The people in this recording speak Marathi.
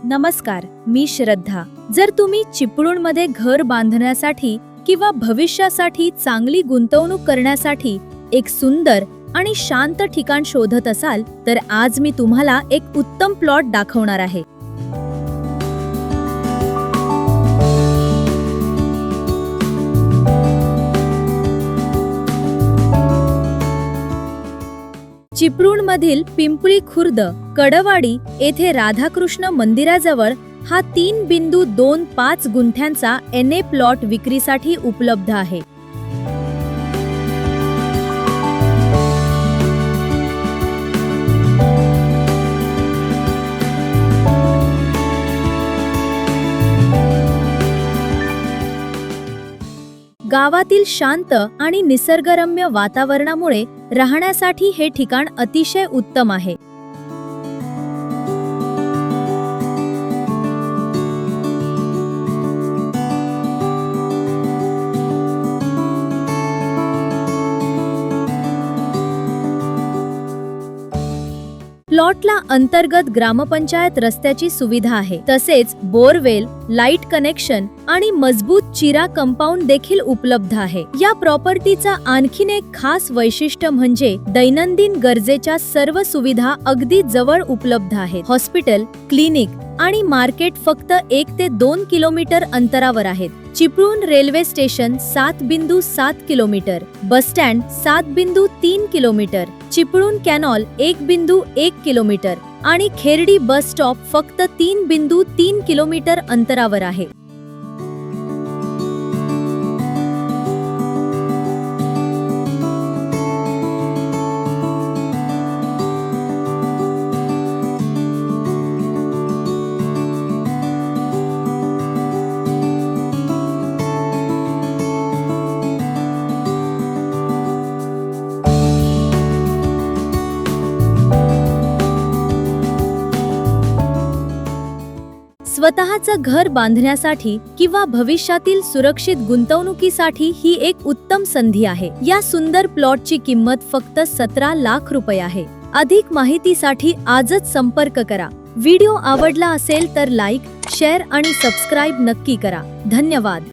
नमस्कार, मी श्रद्धा। जर तुम्ही चिपळूणमध्ये घर बांधण्यासाठी किंवा भविष्यासाठी चांगली गुंतवणूक करण्यासाठी एक सुंदर आणि शांत ठिकाण शोधत असाल तर आज मी तुम्हाला एक उत्तम प्लॉट दाखवणार आहे। चिपळूणमधील पिंपळी खुर्द कडवाडी येथे राधाकृष्ण मंदिराजवळ हा 3.25 गुंठ्यांचा NA प्लॉट विक्रीसाठी उपलब्ध आहे। गावातील शांत आणि निसर्गरम्य वातावरणामुळे राहण्यासाठी हे ठिकाण अतिशय उत्तम आहे। प्लॉटला अंतर्गत ग्रामपंचायत रस्त्याची सुविधा आहे, तसेच बोरवेल, लाईट कनेक्शन आणि मजबूत चिरा कंपाऊंड देखील उपलब्ध आहे। या प्रॉपर्टीचा आणखीन एक खास वैशिष्ट्य म्हणजे दैनंदिन गरजेच्या सर्व सुविधा अगदी जवळ उपलब्ध आहेत। हॉस्पिटल, क्लिनिक आणि मार्केट फक्त 1 ते 2 किलोमीटर अंतरावर आहेत। Chiplun railway station 7.7 kilometre, bus stand 7.3 kilometre, Chiplun canal 1.1 kilometre आणि खेर्डी बस स्टॉप फक्त 3.3 किलोमीटर अंतरावर आहे। स्वतःचं घर बांधण्यासाठी किंवा भविष्यातील सुरक्षित गुंतवणुकीसाठी ही एक उत्तम संधी आहे। या सुंदर प्लॉटची किंमत फक्त 17 लाख रुपये आहे। अधिक माहितीसाठी आजच संपर्क करा। व्हिडिओ आवडला असेल तर लाईक, शेअर आणि सबस्क्राइब नक्की करा। धन्यवाद।